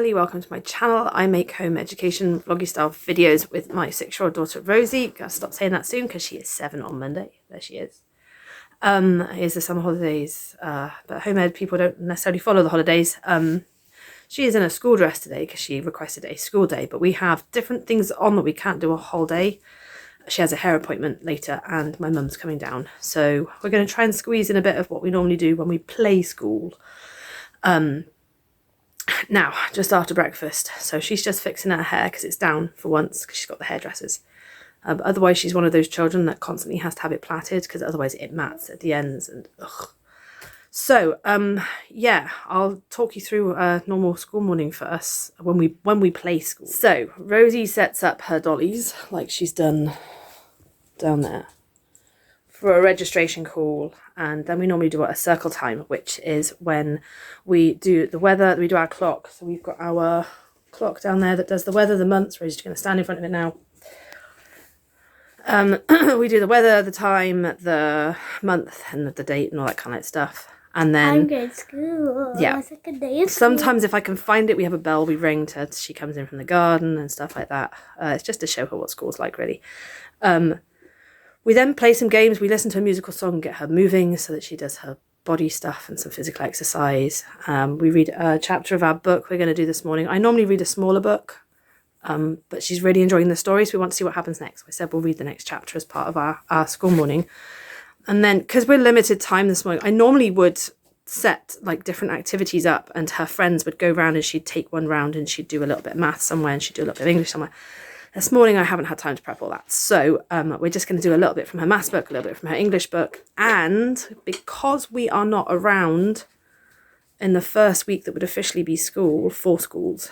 family, welcome to my channel. I make home education vloggy style videos with my 6-year-old daughter Rosie. Gotta stop saying that soon because she is 7 on Monday. There she is. Here's the summer holidays, but home ed people don't necessarily follow the holidays. She is in a school dress today because she requested a school day, but we have different things on that we can't do a whole day. She has a hair appointment later and my mum's coming down, so we're going to try and squeeze in a bit of what we normally do when we play school. Now, just after breakfast, so she's just fixing her hair because it's down for once because she's got the hairdressers. But otherwise, she's one of those children that constantly has to have it plaited because otherwise it mats at the ends and ugh. So, yeah, I'll talk you through a normal school morning for us when we play school. So, Rosie sets up her dollies like she's done down there for a registration call, and then we normally do a circle time, which is when we do the weather, we do our clock. So we've got our clock down there that does the weather, the months. Rosie's going to stand in front of it now. We do the weather, the time, the month, and the date, and all that kind of stuff. And then I'm going to school. Yeah. Sometimes if I can find it, we have a bell we ring to she comes in from the garden and stuff like that. It's just to show her what school's like, really. We then play some games. We listen to a musical song, get her moving so that she does her body stuff and some physical exercise. We read a chapter of our book we're going to do this morning. I normally read a smaller book, but she's really enjoying the story, so we want to see what happens next. We said we'll read the next chapter as part of our school morning. And then, because we're limited time this morning, I normally would set like different activities up and her friends would go round and she'd take one round and she'd do a little bit of maths somewhere and she'd do a little bit of English somewhere. This morning I haven't had time to prep all that, so we're just going to do a little bit from her maths book, a little bit from her English book, and because we are not around in the first week that would officially be school for schools,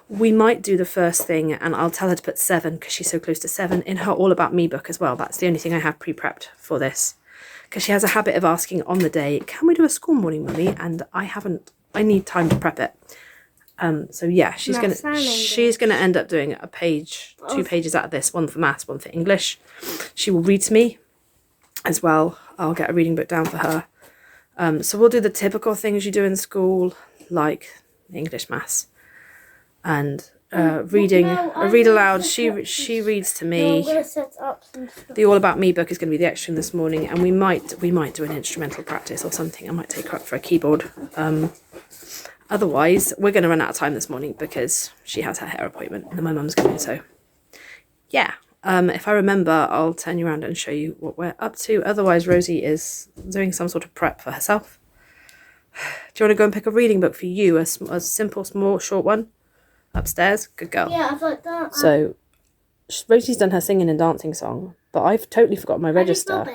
we might do the first thing, and I'll tell her to put 7 because she's so close to 7 in her All About Me book as well. That's the only thing I have pre-prepped for this, because she has a habit of asking on the day, can we do a school morning, mummy? And I need time to prep it. So yeah, she's gonna end up doing a page, 2 pages out of this, one for maths, one for English. She will read to me as well. I'll get a reading book down for her. So we'll do the typical things you do in school, like English, maths, and reading. Read aloud. She reads to me. I'm gonna set up some stuff. The All About Me book is going to be the extra this morning, and we might do an instrumental practice or something. I might take her up for a keyboard. Otherwise, we're going to run out of time this morning because she has her hair appointment and my mum's coming. So, yeah. If I remember, I'll turn you around and show you what we're up to. Otherwise, Rosie is doing some sort of prep for herself. Do you want to go and pick a reading book for you? A simple, small, short one? Upstairs? Good girl. Yeah, I've like that. So, Rosie's done her singing and dancing song, but I've totally forgotten my register.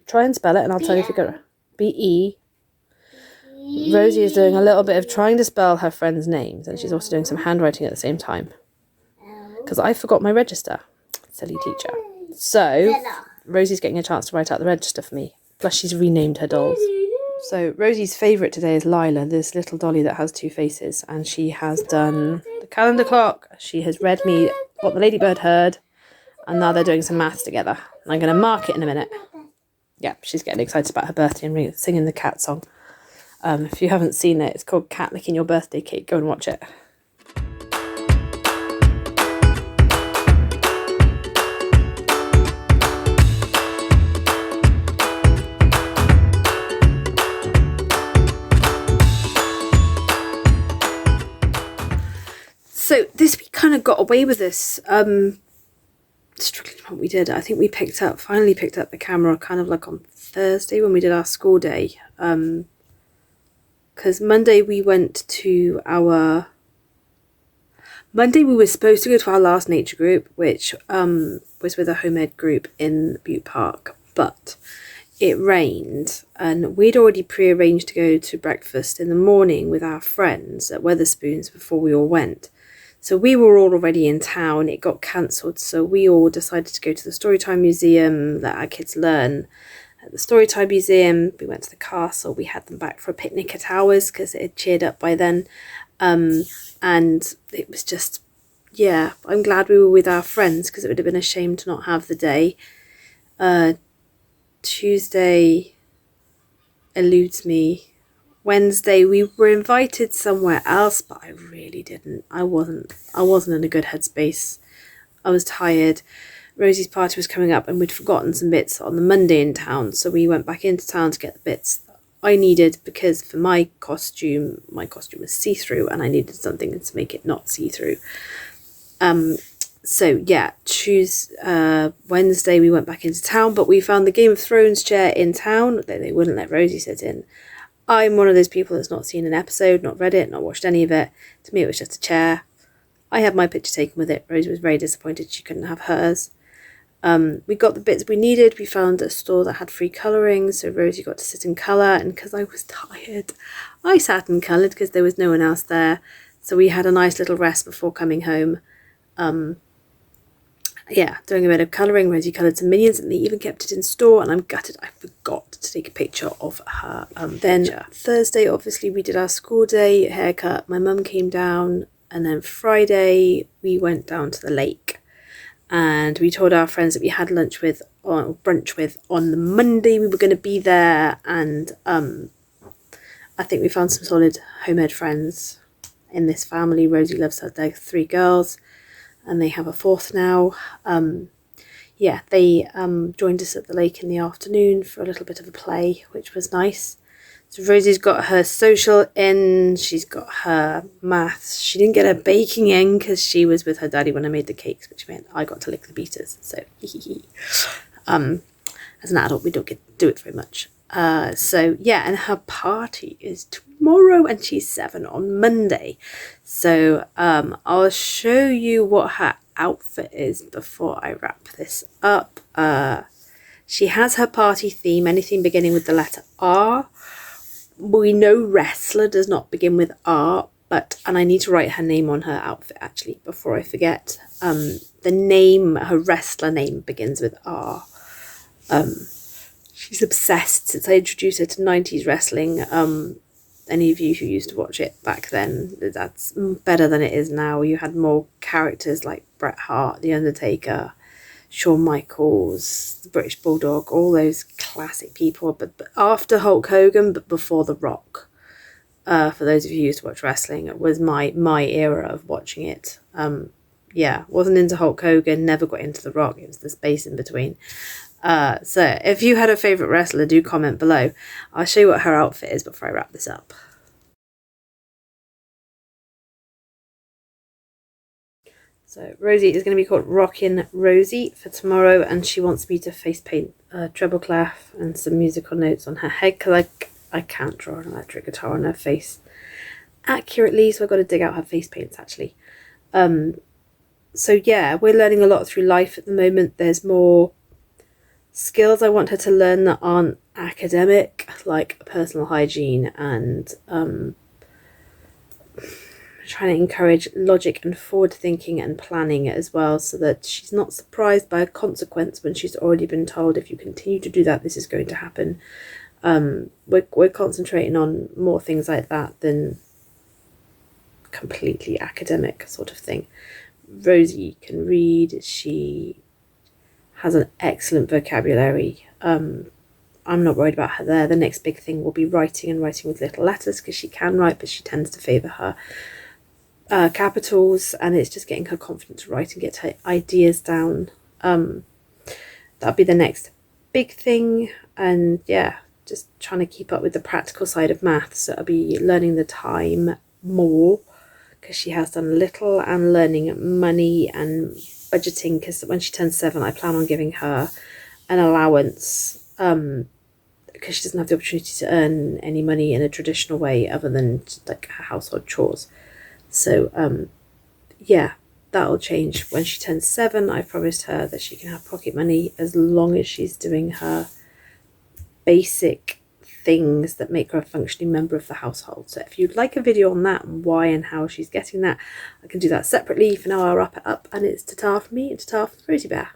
Try and spell it and I'll tell you if you got it. B-E. Rosie is doing a little bit of trying to spell her friends' names, and she's also doing some handwriting at the same time. Because I forgot my register. Silly teacher. So, Rosie's getting a chance to write out the register for me. Plus, she's renamed her dolls. So, Rosie's favourite today is Lila, this little dolly that has 2 faces. And she has done the calendar clock. She has read me what the ladybird heard. And now they're doing some maths together. And I'm going to mark it in a minute. Yeah, she's getting excited about her birthday and singing the cat song. If you haven't seen it, it's called Cat Licking Your Birthday Cake. Go and watch it. So this week kind of got away with this. Struggling what we did. I think we finally picked up the camera kind of like on Thursday when we did our school day. Because Monday we were supposed to go to our last nature group, which was with a home ed group in Butte Park, but it rained and we'd already pre-arranged to go to breakfast in the morning with our friends at Weatherspoons before we all went. So we were all already in town, it got cancelled, so we all decided to go to the Storytime Museum, let our kids learn. At the Storytime Museum, we went to the castle, we had them back for a picnic at ours because it had cheered up by then. And it was just, yeah, I'm glad we were with our friends because it would have been a shame to not have the day. Tuesday eludes me Wednesday we were invited somewhere else, but I really didn't. I wasn't in a good headspace. I was tired. Rosie's party was coming up and we'd forgotten some bits on the Monday in town, so we went back into town to get the bits that I needed, because for my costume was see-through and I needed something to make it not see-through. So yeah, Wednesday we went back into town, but we found the Game of Thrones chair in town that they wouldn't let Rosie sit in. I'm one of those people that's not seen an episode, not read it, not watched any of it. To me, it was just a chair. I had my picture taken with it. Rosie was very disappointed she couldn't have hers. We got the bits we needed. We found a store that had free colouring, so Rosie got to sit in colour, and because I was tired, I sat and coloured because there was no one else there. So we had a nice little rest before coming home. Yeah, doing a bit of colouring. Rosie coloured some minions and they even kept it in store, and I'm gutted I forgot to take a picture of her. Then Thursday, obviously, we did our school day haircut. My mum came down, and then Friday we went down to the lake and we told our friends that we had brunch with on the Monday. We were going to be there, and I think we found some solid homemade friends in this family. Rosie loves her 3 girls, and they have a 4th now. Yeah, they joined us at the lake in the afternoon for a little bit of a play, which was nice. So Rosie's got her social in, she's got her maths. She didn't get her baking in because she was with her daddy when I made the cakes, which meant I got to lick the beaters. So as an adult, we don't get to do it very much. So yeah, and her party is tomorrow and she's 7 on Monday. So I'll show you what her outfit is before I wrap this up. She has her party theme, anything beginning with the letter R. We know wrestler does not begin with R, and I need to write her name on her outfit actually before I forget. The name, her wrestler name, begins with R. She's obsessed since I introduced her to 90s wrestling. Any of you who used to watch it back then, that's better than it is now. You had more characters like Bret Hart, The Undertaker, Shawn Michaels, the British Bulldog, all those classic people. But after Hulk Hogan, but before The Rock. For those of you who used to watch wrestling, it was my era of watching it. Yeah, wasn't into Hulk Hogan, never got into The Rock. It was the space in between. So if you had a favourite wrestler, do comment below. I'll show you what her outfit is before I wrap this up. So Rosie is going to be called Rockin' Rosie for tomorrow, and she wants me to face paint a treble clef and some musical notes on her head because I can't draw an electric guitar on her face accurately, so I've got to dig out her face paints actually. So yeah, we're learning a lot through life at the moment. There's more skills I want her to learn that aren't academic, like personal hygiene, and trying to encourage logic and forward thinking and planning as well, so that she's not surprised by a consequence when she's already been told, if you continue to do that, this is going to happen. We're concentrating on more things like that than completely academic sort of thing. Rosie can read, she has an excellent vocabulary. I'm not worried about her there. The next big thing will be writing, and writing with little letters, because she can write, but she tends to favour her capitals, and it's just getting her confident to write and get her ideas down. That'll be the next big thing. And yeah, just trying to keep up with the practical side of maths. So I'll be learning the time more, because she has done little, and learning money and budgeting, because when she turns 7 I plan on giving her an allowance, because she doesn't have the opportunity to earn any money in a traditional way other than like her household chores. So yeah, that'll change when she turns 7. I promised her that she can have pocket money as long as she's doing her basic things that make her a functioning member of the household. So if you'd like a video on that and why and how she's getting that, I can do that separately. For now, I'll wrap it up, and it's ta-ta from me and ta-ta from Rosie Bear.